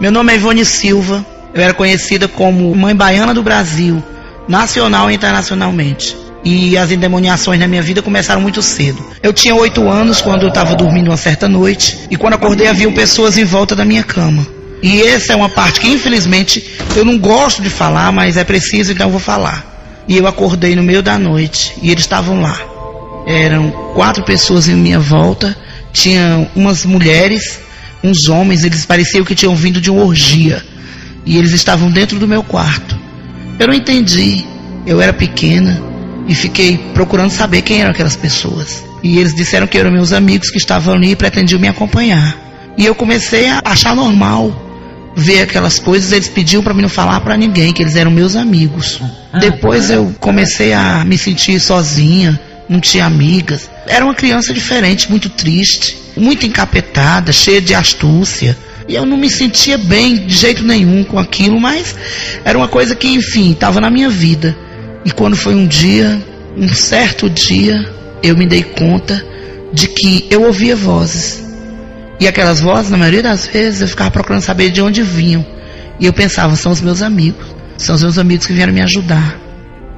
Meu nome é Ivone Silva, eu era conhecida como Mãe Baiana do Brasil, nacional e internacionalmente. E as endemoniações na minha vida começaram muito cedo. Eu tinha 8 anos quando eu estava dormindo uma certa noite, e quando acordei havia pessoas em volta da minha cama. E essa é uma parte que infelizmente eu não gosto de falar, mas é preciso, então eu vou falar. E eu acordei no meio da noite e eles estavam lá. Eram 4 pessoas em minha volta, tinha umas mulheres, uns homens, eles pareciam que tinham vindo de uma orgia. E eles estavam dentro do meu quarto. Eu não entendi, eu era pequena e fiquei procurando saber quem eram aquelas pessoas. E eles disseram que eram meus amigos que estavam ali e pretendiam me acompanhar. E eu comecei a achar normal ver aquelas coisas. Eles pediam para mim não falar para ninguém, que eles eram meus amigos. Depois eu comecei a me sentir sozinha, não tinha amigas. Era uma criança diferente, muito triste, muito encapetada, cheia de astúcia. E eu não me sentia bem de jeito nenhum com aquilo, mas era uma coisa que, enfim, estava na minha vida. E quando foi um certo dia, eu me dei conta de que eu ouvia vozes. E aquelas vozes, na maioria das vezes, eu ficava procurando saber de onde vinham. E eu pensava, são os meus amigos que vieram me ajudar.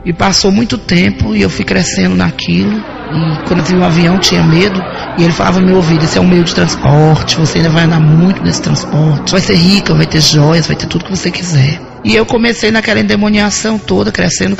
E passou muito tempo e eu fui crescendo naquilo. E quando eu vi um avião, tinha medo. E ele falava no meu ouvido, esse é um meio de transporte, você ainda vai andar muito nesse transporte. Vai ser rica, vai ter joias, vai ter tudo que você quiser. E eu comecei naquela endemoniação toda, crescendo.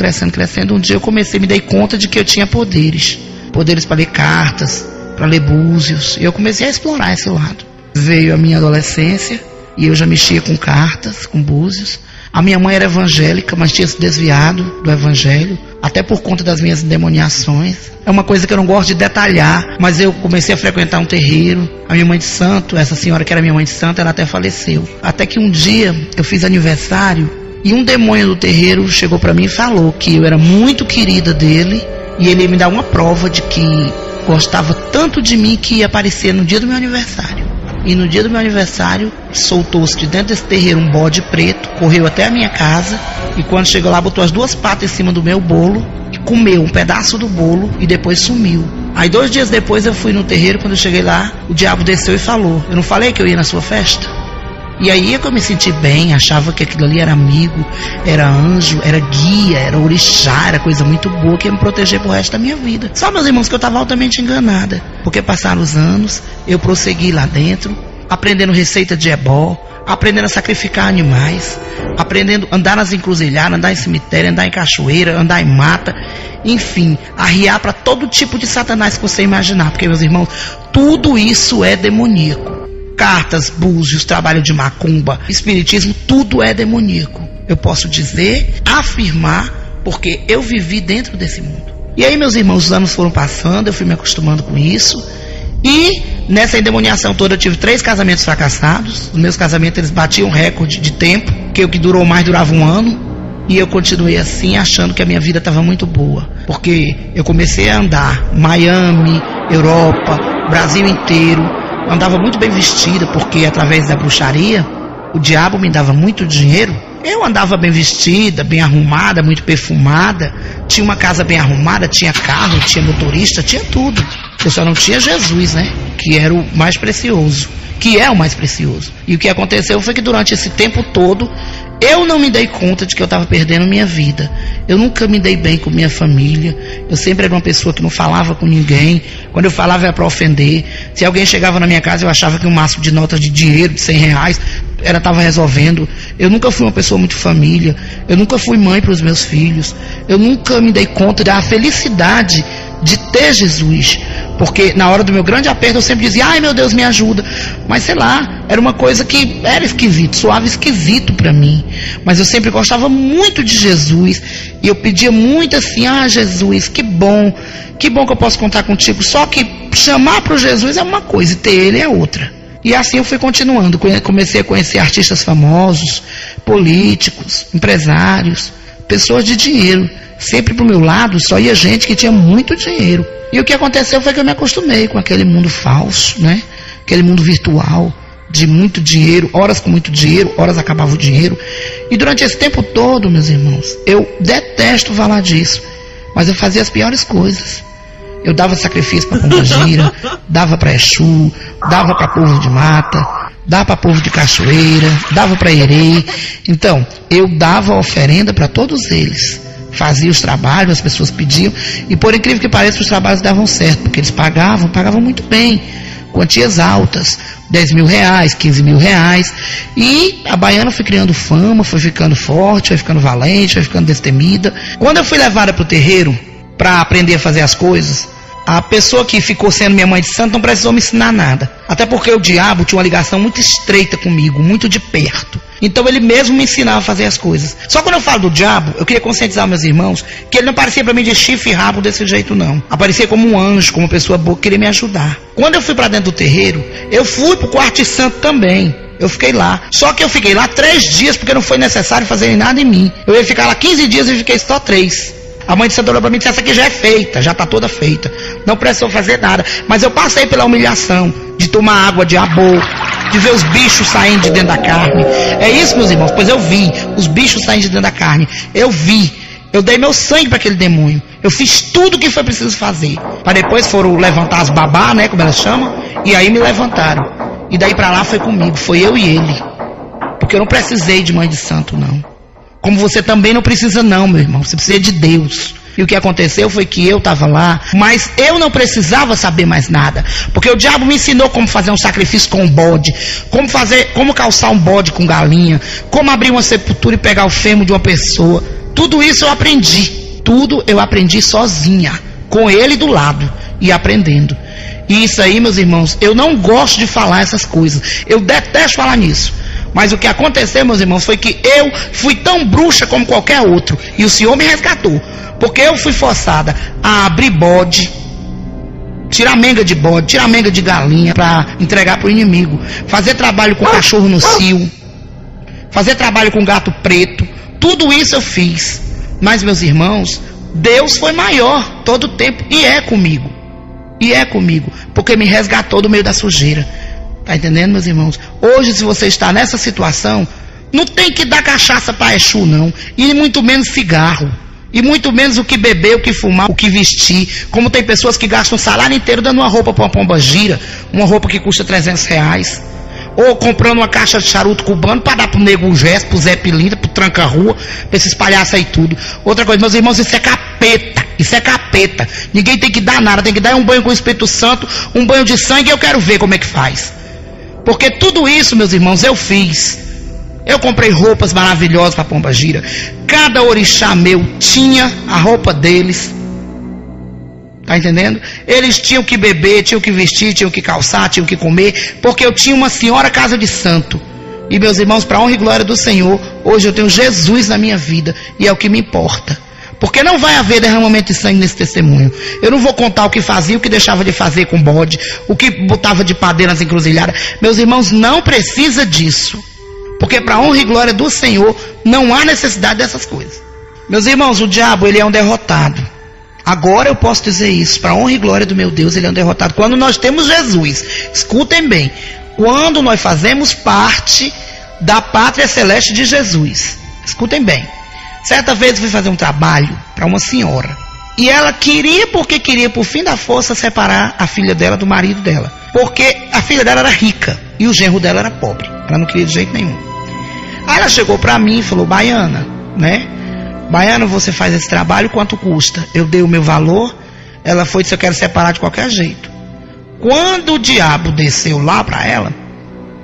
Um dia eu me dei conta de que eu tinha poderes. Poderes para ler cartas, para ler búzios. E eu comecei a explorar esse lado. Veio a minha adolescência e eu já mexia com cartas, com búzios. A minha mãe era evangélica, mas tinha se desviado do evangelho, até por conta das minhas endemoniações. É uma coisa que eu não gosto de detalhar, mas eu comecei a frequentar um terreiro. A minha mãe de santo, essa senhora que era minha mãe de santo, ela até faleceu. Até que um dia eu fiz aniversário e um demônio do terreiro chegou para mim e falou que eu era muito querida dele e ele ia me dar uma prova de que gostava tanto de mim que ia aparecer no dia do meu aniversário. E no dia do meu aniversário, soltou-se de dentro desse terreiro um bode preto, correu até a minha casa, e quando chegou lá, botou as 2 patas em cima do meu bolo, comeu um pedaço do bolo e depois sumiu. Aí 2 dias depois eu fui no terreiro, quando eu cheguei lá, o diabo desceu e falou, eu não falei que eu ia na sua festa? E aí é que eu me senti bem, achava que aquilo ali era amigo, era anjo, era guia, era orixá, era coisa muito boa que ia me proteger pro resto da minha vida. Só, meus irmãos, que eu estava altamente enganada, porque passaram os anos, eu prossegui lá dentro, aprendendo receita de ebó, aprendendo a sacrificar animais, aprendendo a andar nas encruzilhadas, andar em cemitério, andar em cachoeira, andar em mata, enfim, arriar para todo tipo de satanás que você imaginar, porque, meus irmãos, tudo isso é demoníaco. Cartas, búzios, trabalho de macumba, espiritismo, tudo é demoníaco. Eu posso dizer, afirmar, porque eu vivi dentro desse mundo. E aí, meus irmãos, os anos foram passando, eu fui me acostumando com isso. E nessa endemoniação toda eu tive 3 casamentos fracassados. Os meus casamentos, eles batiam recorde de tempo, que o que durou mais durava 1 ano. E eu continuei assim, achando que a minha vida estava muito boa. Porque eu comecei a andar Miami, Europa, Brasil inteiro. Andava muito bem vestida, porque através da bruxaria, o diabo me dava muito dinheiro. Eu andava bem vestida, bem arrumada, muito perfumada. Tinha uma casa bem arrumada, tinha carro, tinha motorista, tinha tudo. Eu só não tinha Jesus, né? Que era o mais precioso. Que é o mais precioso. E o que aconteceu foi que durante esse tempo todo, eu não me dei conta de que eu estava perdendo minha vida. Eu nunca me dei bem com minha família. Eu sempre era uma pessoa que não falava com ninguém. Quando eu falava era para ofender. Se alguém chegava na minha casa, eu achava que um maço de notas de dinheiro, de R$100, estava resolvendo. Eu nunca fui uma pessoa muito família. Eu nunca fui mãe para os meus filhos. Eu nunca me dei conta da felicidade de ter Jesus. Porque na hora do meu grande aperto eu sempre dizia, ai meu Deus, me ajuda. Mas sei lá, era uma coisa que era esquisito, soava esquisito para mim. Mas eu sempre gostava muito de Jesus. E eu pedia muito assim, ah Jesus, que bom que eu posso contar contigo. Só que chamar para o Jesus é uma coisa e ter ele é outra. E assim eu fui continuando, comecei a conhecer artistas famosos, políticos, empresários, pessoas de dinheiro. Sempre pro meu lado só ia gente que tinha muito dinheiro. E o que aconteceu foi que eu me acostumei com aquele mundo falso, né? Aquele mundo virtual, de muito dinheiro, horas com muito dinheiro, horas acabava o dinheiro. E durante esse tempo todo, meus irmãos, eu detesto falar disso, mas eu fazia as piores coisas. Eu dava sacrifício para Pombagira, dava para Exu, dava para povo de mata, dava para povo de cachoeira, dava para Erê. Então, eu dava oferenda para todos eles. Fazia os trabalhos, as pessoas pediam, e por incrível que pareça, os trabalhos davam certo, porque eles pagavam muito bem, quantias altas, 10 mil reais, 15 mil reais, e a baiana foi criando fama, foi ficando forte, foi ficando valente, foi ficando destemida. Quando eu fui levada para o terreiro, para aprender a fazer as coisas, a pessoa que ficou sendo minha mãe de santo não precisou me ensinar nada, até porque o diabo tinha uma ligação muito estreita comigo, muito de perto. Então ele mesmo me ensinava a fazer as coisas. Só quando eu falo do diabo, eu queria conscientizar meus irmãos que ele não aparecia para mim de chifre e rabo desse jeito não. Aparecia como um anjo, como uma pessoa boa que queria me ajudar. Quando eu fui para dentro do terreiro, eu fui pro quarto de santo também. Eu fiquei lá. Só que eu fiquei lá 3 dias porque não foi necessário fazer nada em mim. Eu ia ficar lá 15 dias e fiquei só 3. A mãe de santo olhou para mim e disse: essa aqui já é feita, já está toda feita. Não precisou fazer nada. Mas eu passei pela humilhação de tomar água de abô, de ver os bichos saindo de dentro da carne. É isso, meus irmãos, pois eu vi os bichos saindo de dentro da carne. Eu vi. Eu dei meu sangue para aquele demônio. Eu fiz tudo o que foi preciso fazer. Para depois foram levantar as babá, né, como elas chamam. E aí me levantaram. E daí para lá foi comigo, foi eu e ele. Porque eu não precisei de mãe de santo, não. Como você também não precisa não, meu irmão. Você precisa de Deus. E o que aconteceu foi que eu estava lá, mas eu não precisava saber mais nada. Porque o diabo me ensinou como fazer um sacrifício com um bode, como calçar um bode com galinha, como abrir uma sepultura e pegar o fêmur de uma pessoa. Tudo isso eu aprendi. Tudo eu aprendi sozinha, com ele do lado e aprendendo. E isso aí, meus irmãos, eu não gosto de falar essas coisas. Eu detesto falar nisso. Mas o que aconteceu, meus irmãos, foi que eu fui tão bruxa como qualquer outro. E o Senhor me resgatou. Porque eu fui forçada a abrir bode, tirar menga de bode, tirar menga de galinha para entregar para o inimigo. Fazer trabalho com cachorro no cio. Fazer trabalho com gato preto. Tudo isso eu fiz. Mas, meus irmãos, Deus foi maior todo o tempo. E é comigo. E é comigo. Porque me resgatou do meio da sujeira. Tá entendendo, meus irmãos? Hoje, se você está nessa situação, não tem que dar cachaça para Exu, não. E muito menos cigarro. E muito menos o que beber, o que fumar, o que vestir. Como tem pessoas que gastam o salário inteiro dando uma roupa para uma Pombagira, uma roupa que custa 300 reais. Ou comprando uma caixa de charuto cubano para dar pro Nego Gesto, pro Zé Pilintra, pro Tranca-Rua, pra esses palhaços aí tudo. Outra coisa, meus irmãos, isso é capeta. Isso é capeta. Ninguém tem que dar nada, tem que dar um banho com o Espírito Santo, um banho de sangue, e eu quero ver como é que faz. Porque tudo isso, meus irmãos, eu fiz. Eu comprei roupas maravilhosas para Pombagira. Cada orixá meu tinha a roupa deles. Tá entendendo? Eles tinham que beber, tinham que vestir, tinham que calçar, tinham que comer. Porque eu tinha uma senhora casa de santo. E, meus irmãos, para a honra e glória do Senhor, hoje eu tenho Jesus na minha vida. E é o que me importa. Porque não vai haver derramamento de sangue nesse testemunho. Eu não vou contar o que fazia, o que deixava de fazer com bode, o que botava de padeira nas encruzilhadas. Meus irmãos, não precisa disso. Porque para a honra e glória do Senhor, não há necessidade dessas coisas. Meus irmãos, o diabo, ele é um derrotado. Agora eu posso dizer isso. Para a honra e glória do meu Deus, ele é um derrotado. Quando nós temos Jesus, escutem bem. Quando nós fazemos parte da pátria celeste de Jesus. Escutem bem. Certa vez eu fui fazer um trabalho para uma senhora. E ela queria, porque queria, por fim da força, separar a filha dela do marido dela. Porque a filha dela era rica e o genro dela era pobre. Ela não queria de jeito nenhum. Aí ela chegou para mim e falou: Baiana, né? Baiana, você faz esse trabalho, quanto custa? Eu dei o meu valor. Ela foi e disse: eu quero separar de qualquer jeito. Quando o diabo desceu lá para ela,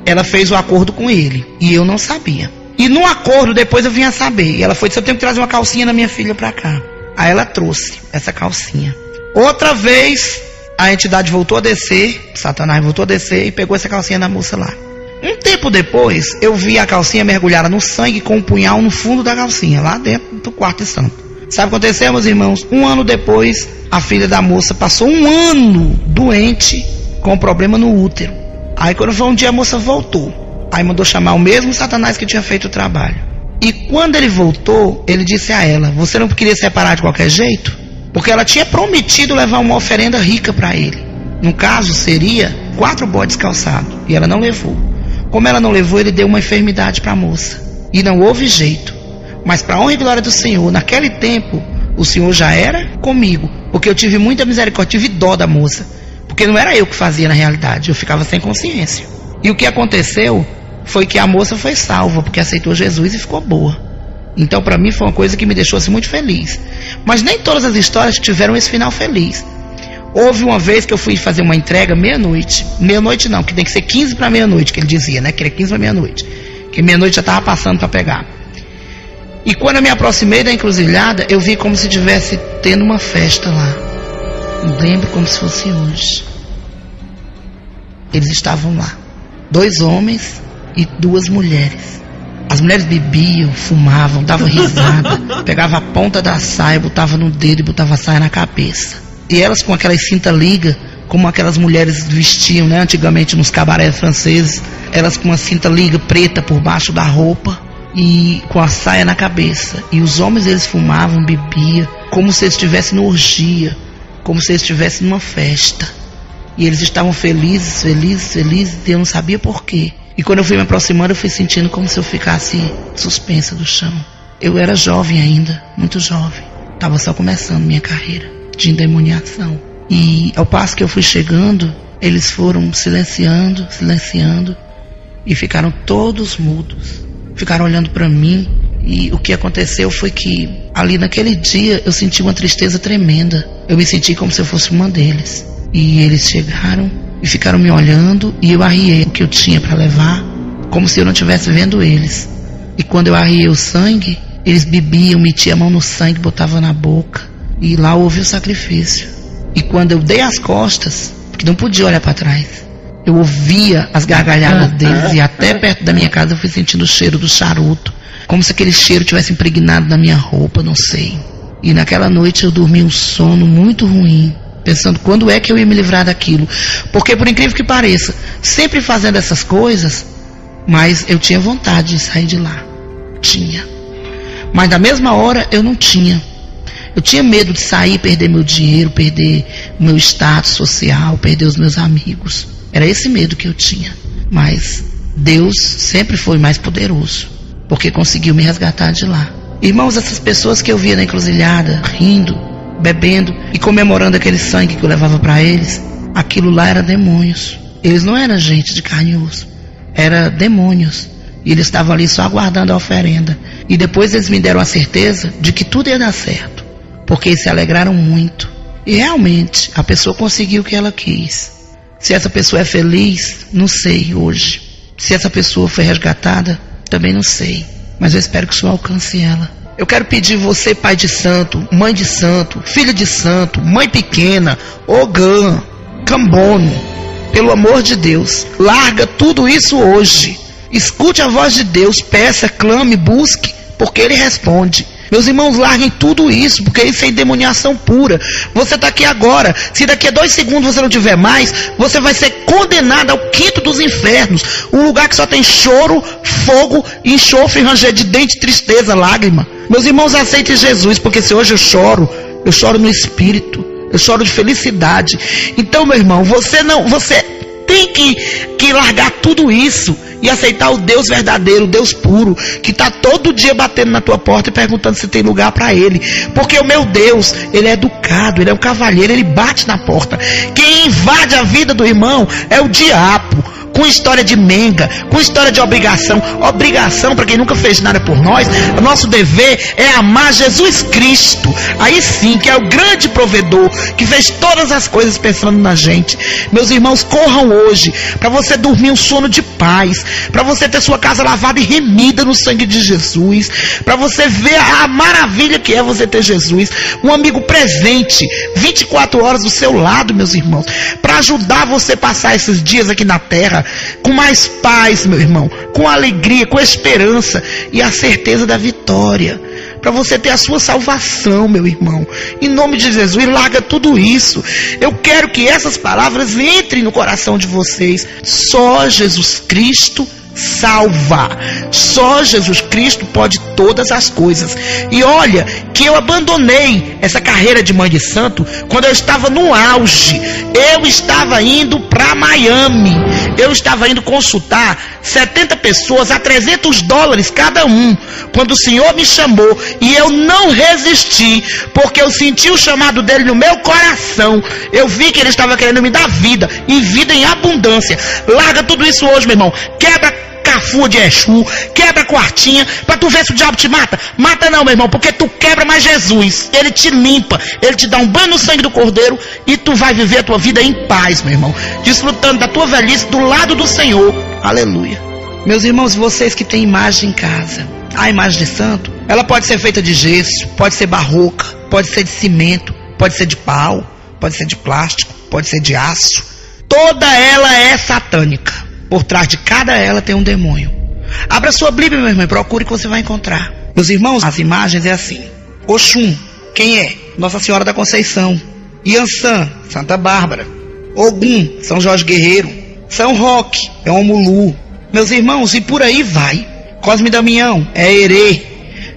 ela fez o acordo com ele. E eu não sabia. E no acordo, depois eu vim a saber. E ela foi e disse: eu tenho que trazer uma calcinha na minha filha para cá. Aí ela trouxe essa calcinha. Outra vez, a entidade voltou a descer, Satanás voltou a descer e pegou essa calcinha da moça lá. Um tempo depois, eu vi a calcinha mergulhada no sangue com um punhal no fundo da calcinha, lá dentro do quarto de santo. Sabe o que aconteceu, meus irmãos? 1 ano depois, a filha da moça passou 1 ano doente, com problema no útero. Aí quando foi um dia, a moça voltou. Aí mandou chamar o mesmo Satanás que tinha feito o trabalho. E quando ele voltou, ele disse a ela: você não queria separar de qualquer jeito? Porque ela tinha prometido levar uma oferenda rica para ele. No caso, seria 4 bodes calçados. E ela não levou. Como ela não levou, ele deu uma enfermidade para a moça. E não houve jeito. Mas para a honra e glória do Senhor, naquele tempo, o Senhor já era comigo, porque eu tive muita misericórdia, tive dó da moça, porque não era eu que fazia na realidade, eu ficava sem consciência. E o que aconteceu foi que a moça foi salva, porque aceitou Jesus e ficou boa. Então para mim foi uma coisa que me deixou assim muito feliz. Mas nem todas as histórias tiveram esse final feliz. Houve uma vez que eu fui fazer uma entrega meia-noite não, que tem que ser 15 para meia-noite, que ele dizia, né, que era 15 para meia-noite, que meia-noite já estava passando para pegar. E quando eu me aproximei da encruzilhada, eu vi como se estivesse tendo uma festa lá. Eu lembro como se fosse hoje. Eles estavam lá, 2 homens e 2 mulheres. As mulheres bebiam, fumavam, davam risada, pegavam a ponta da saia, botava no dedo e botava a saia na cabeça. E elas com aquelas cinta-liga, como aquelas mulheres vestiam, né, antigamente nos cabarés franceses, elas com uma cinta-liga preta por baixo da roupa e com a saia na cabeça. E os homens, eles fumavam, bebiam, como se eles estivessem numa orgia, como se eles estivessem numa festa. E eles estavam felizes, e eu não sabia por quê. E quando eu fui me aproximando, eu fui sentindo como se eu ficasse suspensa do chão. Eu era jovem ainda, muito jovem. Estava só começando minha carreira de endemoniação. E ao passo que eu fui chegando, eles foram silenciando, e ficaram todos mudos. Ficaram olhando para mim. E o que aconteceu foi que ali naquele dia eu senti uma tristeza tremenda. Eu me senti como se eu fosse uma deles. E eles chegaram e ficaram me olhando, e eu arriei o que eu tinha para levar, como se eu não estivesse vendo eles. E quando eu arriei o sangue, eles bebiam, metiam a mão no sangue, botavam na boca, e lá houve o sacrifício. E quando eu dei as costas, porque não podia olhar para trás, eu ouvia as gargalhadas deles, e até perto da minha casa eu fui sentindo o cheiro do charuto, como se aquele cheiro tivesse impregnado na minha roupa, não sei. E naquela noite eu dormi um sono muito ruim, pensando quando é que eu ia me livrar daquilo. Porque, por incrível que pareça, sempre fazendo essas coisas, mas eu tinha vontade de sair de lá. Tinha. Mas na mesma hora eu não tinha. Eu tinha medo de sair, perder meu dinheiro, perder meu status social, perder os meus amigos. Era esse medo que eu tinha. Mas Deus sempre foi mais poderoso, porque conseguiu me resgatar de lá. Irmãos, essas pessoas que eu via na encruzilhada, rindo, bebendo e comemorando aquele sangue que eu levava para eles, aquilo lá era demônios. Eles não eram gente de carne e osso, eram demônios. E eles estavam ali só aguardando a oferenda. E depois eles me deram a certeza de que tudo ia dar certo, porque eles se alegraram muito. E realmente a pessoa conseguiu o que ela quis. Se essa pessoa é feliz, não sei hoje. Se essa pessoa foi resgatada, também não sei. Mas eu espero que o Senhor alcance ela. Eu quero pedir você, pai de santo, mãe de santo, filho de santo, mãe pequena, Ogã, Cambono, pelo amor de Deus, larga tudo isso hoje. Escute a voz de Deus, peça, clame, busque, porque Ele responde. Meus irmãos, larguem tudo isso, porque isso é endemoniação pura. Você está aqui agora. Se daqui a 2 segundos você não tiver mais, você vai ser condenado ao quinto dos infernos. Um lugar que só tem choro, fogo, enxofre, ranger de dente, tristeza, lágrima. Meus irmãos, aceitem Jesus, porque se hoje eu choro no espírito. Eu choro de felicidade. Então, meu irmão, você tem que largar tudo isso e aceitar o Deus verdadeiro, o Deus puro, que está todo dia batendo na tua porta e perguntando se tem lugar para Ele. Porque o meu Deus, Ele é educado, Ele é um cavalheiro, Ele bate na porta. Quem invade a vida do irmão é o diabo, com história de menga, com história de obrigação. Obrigação, para quem nunca fez nada por nós, o nosso dever é amar Jesus Cristo. Aí sim, que é o grande provedor, que fez todas as coisas pensando na gente. Meus irmãos, corram hoje, para você dormir um sono de paz, para você ter sua casa lavada e remida no sangue de Jesus, para você ver a maravilha que é você ter Jesus, um amigo presente, 24 horas do seu lado, meus irmãos, para ajudar você a passar esses dias aqui na terra, com mais paz, meu irmão, com alegria, com esperança e a certeza da vitória, para você ter a sua salvação, meu irmão, em nome de Jesus. Larga tudo isso. Eu quero que essas palavras entrem no coração de vocês. Só Jesus Cristo salva. Só Jesus Cristo pode todas as coisas. E olha que eu abandonei essa carreira de mãe de santo quando eu estava no auge. Eu estava indo para Miami. Eu estava indo consultar 70 pessoas a $300 cada um. Quando o Senhor me chamou, e eu não resisti, porque eu senti o chamado dele no meu coração. Eu vi que ele estava querendo me dar vida, e vida em abundância. Larga tudo isso hoje, meu irmão. Quebra cafua de Exu, quebra quartinha, pra tu ver se o diabo te mata. Mata não, meu irmão, porque tu quebra mais Jesus. Ele te limpa, ele te dá um banho no sangue do Cordeiro, e tu vai viver a tua vida em paz, meu irmão, desfrutando da tua velhice do lado do Senhor. Aleluia. Meus irmãos, vocês que têm imagem em casa, a imagem de santo, ela pode ser feita de gesso, pode ser barroca, pode ser de cimento, pode ser de pau, pode ser de plástico, pode ser de aço. Toda ela é satânica. Por trás de cada ela tem um demônio. Abra sua Bíblia, meu irmão, e procure que você vai encontrar. Meus irmãos, as imagens é assim: Oxum, quem é? Nossa Senhora da Conceição. Iansã, Santa Bárbara. Ogum, São Jorge Guerreiro. São Roque, é Omulu. Meus irmãos, e por aí vai. Cosme Damião, é Herê.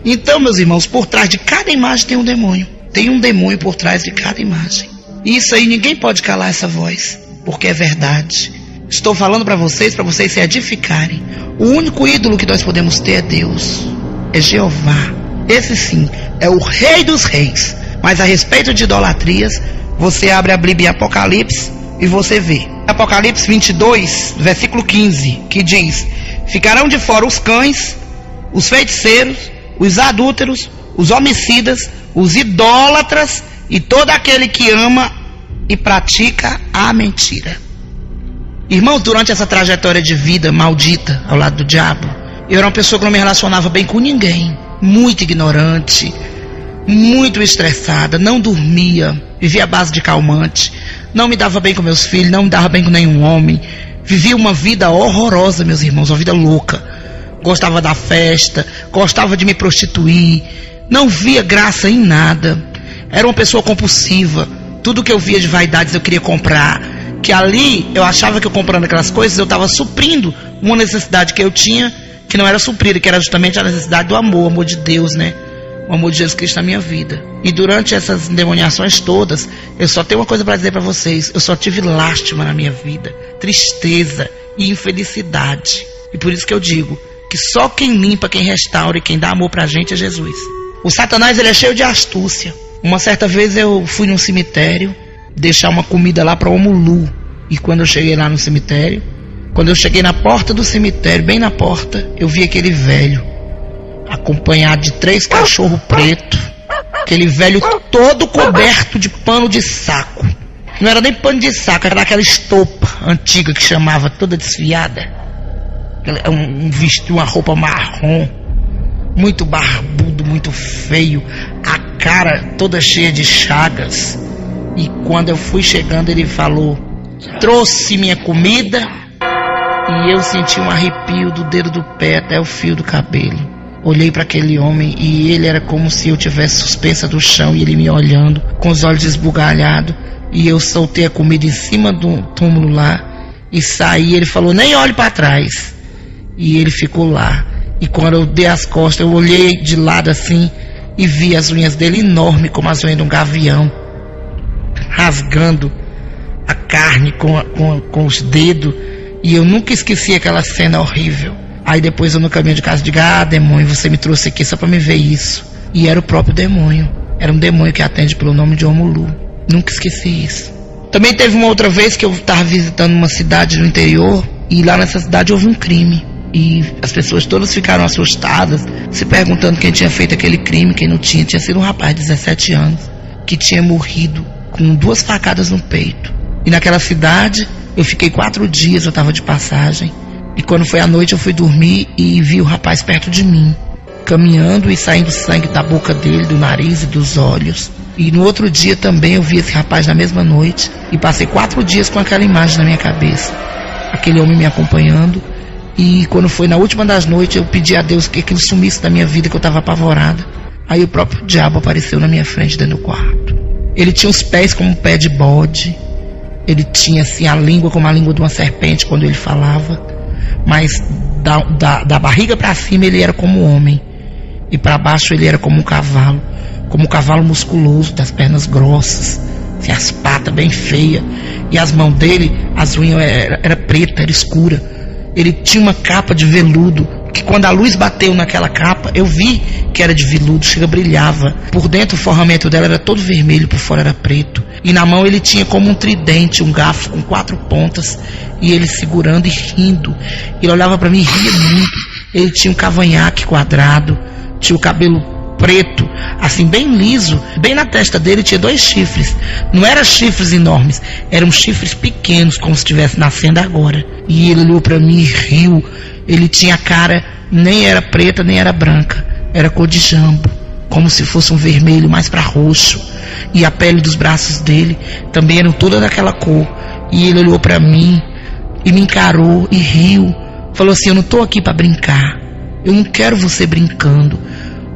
Então, meus irmãos, por trás de cada imagem tem um demônio. Tem um demônio por trás de cada imagem. E isso aí ninguém pode calar essa voz, porque é verdade. Estou falando para vocês se edificarem. O único ídolo que nós podemos ter é Deus, é Jeová. Esse sim é o Rei dos Reis. Mas a respeito de idolatrias, você abre a Bíblia em Apocalipse e você vê. Apocalipse 22, versículo 15, que diz: ficarão de fora os cães, os feiticeiros, os adúlteros, os homicidas, os idólatras e todo aquele que ama e pratica a mentira. Irmãos, durante essa trajetória de vida maldita ao lado do diabo, eu era uma pessoa que não me relacionava bem com ninguém. Muito ignorante, muito estressada, não dormia, vivia à base de calmante, não me dava bem com meus filhos, não me dava bem com nenhum homem. Vivia uma vida horrorosa, meus irmãos, uma vida louca. Gostava da festa, gostava de me prostituir, não via graça em nada. Era uma pessoa compulsiva. Tudo que eu via de vaidades eu queria comprar. Que ali eu achava que eu comprando aquelas coisas eu estava suprindo uma necessidade que eu tinha, que não era suprida, que era justamente a necessidade do amor, o amor de Deus, né? O amor de Jesus Cristo na minha vida. E durante essas endemoniações todas, eu só tenho uma coisa para dizer para vocês: eu só tive lástima na minha vida, tristeza e infelicidade. E por isso que eu digo que só quem limpa, quem restaura e quem dá amor pra gente é Jesus. O Satanás, ele é cheio de astúcia. Uma certa vez eu fui num cemitério deixar uma comida lá para Omulu. E quando eu cheguei lá no cemitério, quando eu cheguei na porta do cemitério, bem na porta, eu vi aquele velho acompanhado de 3 cachorros pretos. Aquele velho todo coberto de pano de saco. Não era nem pano de saco, era aquela estopa antiga que chamava, toda desfiada. Uma roupa marrom, muito barbudo, muito feio, a cara toda cheia de chagas. E quando eu fui chegando, ele falou: trouxe minha comida. E eu senti um arrepio do dedo do pé até o fio do cabelo. Olhei para aquele homem e ele era como se eu tivesse suspensa do chão, e ele me olhando com os olhos esbugalhados. E eu soltei a comida em cima do túmulo lá e saí. Ele falou: nem olhe para trás. E ele ficou lá. E quando eu dei as costas, eu olhei de lado assim e vi as unhas dele enormes, como as unhas de um gavião, rasgando a carne com os dedos. E eu nunca esqueci aquela cena horrível. Aí depois eu no caminho de casa digo: ah, demônio, você me trouxe aqui só para me ver isso. E era o próprio demônio. Era um demônio que atende pelo nome de Omulu. Nunca esqueci isso. Também teve uma outra vez que eu estava visitando uma cidade no interior, e lá nessa cidade houve um crime. E as pessoas todas ficaram assustadas, se perguntando quem tinha feito aquele crime, quem não tinha. Tinha sido um rapaz de 17 anos que tinha morrido com 2 facadas no peito. E naquela cidade eu fiquei 4 dias, eu estava de passagem. E quando foi à noite eu fui dormir e vi o rapaz perto de mim, caminhando e saindo sangue da boca dele, do nariz e dos olhos. E no outro dia também eu vi esse rapaz na mesma noite, e passei 4 dias com aquela imagem na minha cabeça, aquele homem me acompanhando. E quando foi na última das noites, eu pedi a Deus que aquilo sumisse da minha vida, que eu estava apavorada. Aí o próprio diabo apareceu na minha frente dentro do quarto. Ele tinha os pés como um pé de bode. Ele tinha assim a língua como a língua de uma serpente quando ele falava. mas da barriga para cima ele era como um homem, e para baixo ele era como um cavalo musculoso, das pernas grossas, assim, as patas bem feias, e as mãos dele, as unhas era preta, era escura. Ele tinha uma capa de veludo, que quando a luz bateu naquela capa, eu vi que era de veludo, chega, brilhava. Por dentro o forramento dela era todo vermelho, por fora era preto. E na mão ele tinha como um tridente, um garfo com 4 pontas, e ele segurando e rindo. Ele olhava para mim e ria muito. Ele tinha um cavanhaque quadrado, tinha o cabelo preto, assim bem liso. Bem na testa dele tinha 2 chifres. Não eram chifres enormes, eram chifres pequenos, como se estivesse nascendo agora. E ele olhou para mim e riu. Ele tinha a cara, nem era preta nem era branca, era cor de jambo, como se fosse um vermelho mais para roxo. E a pele dos braços dele também eram toda daquela cor. E ele olhou para mim e me encarou e riu. Falou assim: eu não estou aqui para brincar, eu não quero você brincando.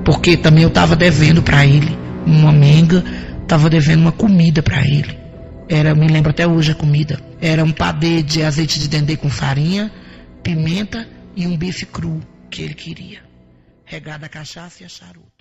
Porque também eu estava devendo para ele uma menga, estava devendo uma comida para ele. Me lembro até hoje a comida. Era um padê de azeite de dendê com farinha, pimenta e um bife cru que ele queria, regado a cachaça e a charuto.